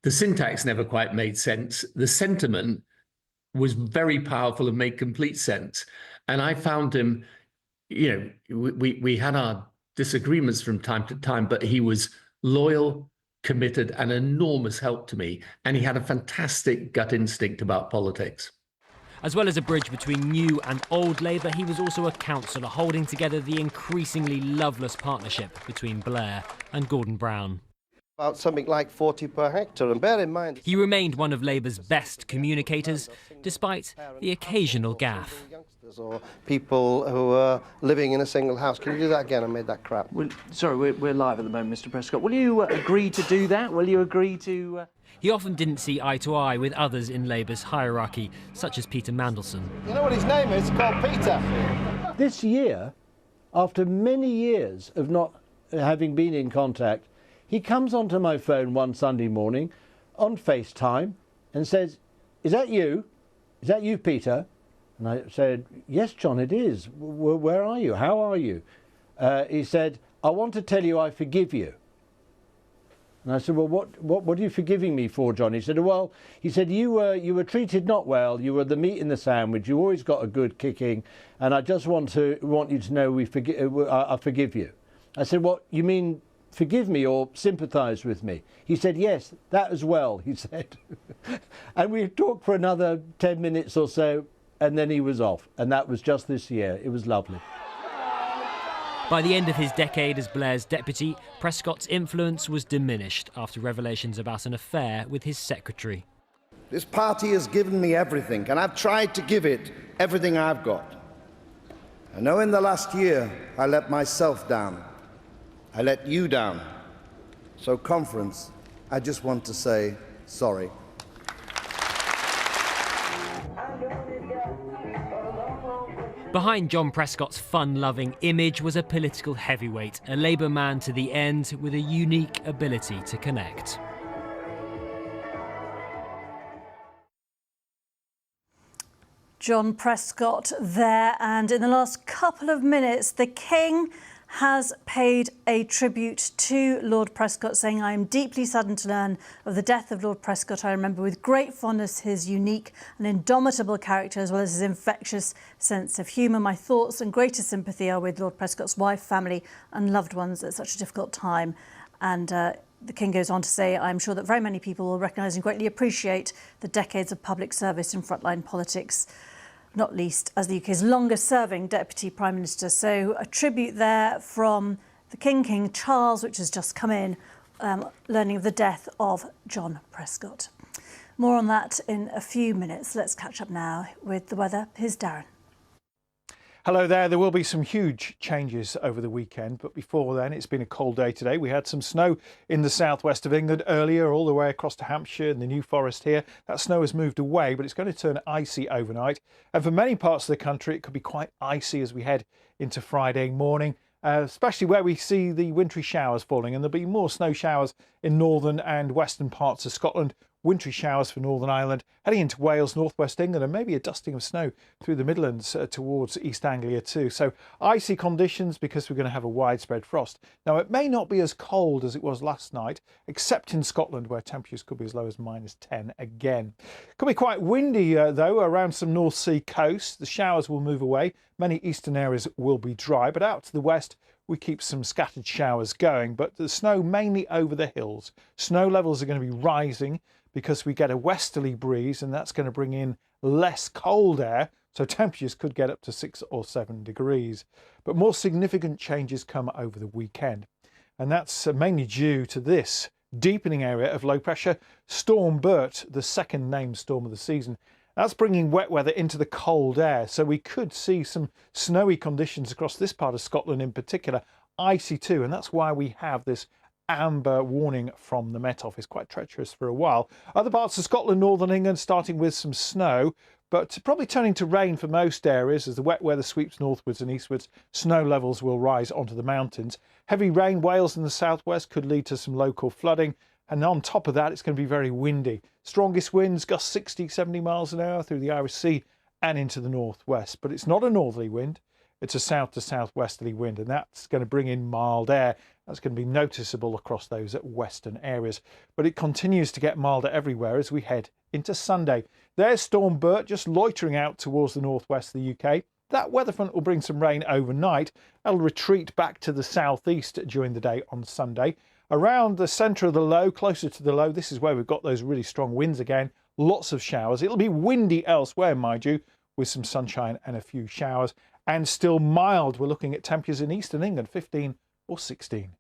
the syntax never quite made sense, the sentiment was very powerful and made complete sense. And I found him, we had our disagreements from time to time, but he was loyal, committed, and enormous help to me. And he had a fantastic gut instinct about politics. As well as a bridge between new and old Labour, he was also a councillor, holding together the increasingly loveless partnership between Blair and Gordon Brown. About something like 40 per hectare, and bear in mind... He remained one of Labour's best communicators, despite the occasional gaffe. Or people who are living in a single house. Can you do that again? I made that crap. Sorry, we're live at the moment, Mr. Prescott. Will you agree to do that? Will you agree to... He often didn't see eye to eye with others in Labour's hierarchy, such as Peter Mandelson. You know what his name is? It's called Peter. This year, after many years of not having been in contact, he comes onto my phone one Sunday morning on FaceTime and says, "Is that you? Is that you, Peter?" And I said, "Yes, John, it is. Where are you? How are you?" He said, "I want to tell you I forgive you." And I said, "Well, what are you forgiving me for, John?" He said, "Well," he said, you were treated not well. You were the meat in the sandwich. You always got a good kicking, and I just want you to know I forgive you." I said, "What, you mean forgive me or sympathise with me?" He said, "Yes, that as well," he said. And we talked for another 10 minutes or so, and then he was off. And that was just this year. It was lovely. By the end of his decade as Blair's deputy, Prescott's influence was diminished after revelations about an affair with his secretary. This party has given me everything, and I've tried to give it everything I've got. I know in the last year I let myself down. I let you down. So, conference, I just want to say sorry. Behind John Prescott's fun-loving image was a political heavyweight, a Labour man to the end with a unique ability to connect. John Prescott there, and in the last couple of minutes, the King has paid a tribute to Lord Prescott, saying, "I am deeply saddened to learn of the death of Lord Prescott. I remember with great fondness his unique and indomitable character, as well as his infectious sense of humour. My thoughts and greatest sympathy are with Lord Prescott's wife, family and loved ones at such a difficult time." And the King goes on to say, "I'm sure that very many people will recognise and greatly appreciate the decades of public service in frontline politics, not least as the UK's longest-serving Deputy Prime Minister." So a tribute there from the King Charles, which has just come in, learning of the death of John Prescott. More on that in a few minutes. Let's catch up now with the weather. Here's Darren. Hello there. There will be some huge changes over the weekend, but before then, it's been a cold day today. We had some snow in the southwest of England earlier, all the way across to Hampshire and the New Forest here. That snow has moved away, but it's going to turn icy overnight. And for many parts of the country, it could be quite icy as we head into Friday morning, especially where we see the wintry showers falling. And there'll be more snow showers in northern and western parts of Scotland. Wintry showers for Northern Ireland, heading into Wales, northwest England, and maybe a dusting of snow through the Midlands towards East Anglia too. So icy conditions because we're going to have a widespread frost. Now, it may not be as cold as it was last night, except in Scotland, where temperatures could be as low as -10 again. Could be quite windy, though, around some North Sea coast. The showers will move away. Many eastern areas will be dry, but out to the west, we keep some scattered showers going, but the snow mainly over the hills. Snow levels are going to be rising because we get a westerly breeze, and that's going to bring in less cold air, so temperatures could get up to 6 or 7 degrees. But more significant changes come over the weekend, and that's mainly due to this deepening area of low pressure. Storm Bert, the second named storm of the season, That's bringing wet weather into the cold air, so we could see some snowy conditions across this part of Scotland in particular, icy too, and that's why we have this amber warning from the Met Office. Quite treacherous for a while. Other parts of Scotland, northern England, starting with some snow, but probably turning to rain for most areas as the wet weather sweeps northwards and eastwards. Snow levels will rise onto the mountains. Heavy rain, Wales and the southwest, could lead to some local flooding. And on top of that, it's going to be very windy. Strongest winds, gusts 60, 70 miles an hour through the Irish Sea and into the northwest. But it's not a northerly wind. It's a south to southwesterly wind, and that's going to bring in mild air. That's going to be noticeable across those western areas. But it continues to get milder everywhere as we head into Sunday. There's Storm Bert just loitering out towards the northwest of the UK. That weather front will bring some rain overnight. That'll retreat back to the southeast during the day on Sunday. Around the centre of the low, closer to the low, this is where we've got those really strong winds again. Lots of showers. It'll be windy elsewhere, mind you, with some sunshine and a few showers. And still mild. We're looking at temperatures in eastern England, 15 or 16.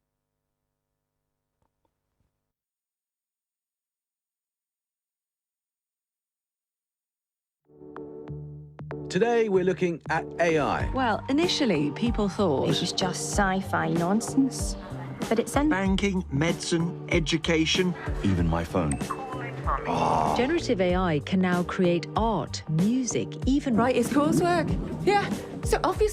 Today we're looking at AI. Well, initially people thought it was just sci-fi nonsense, but it's banking, medicine, education, even my phone. Generative AI can now create art, music, even write his coursework. Yeah, so obviously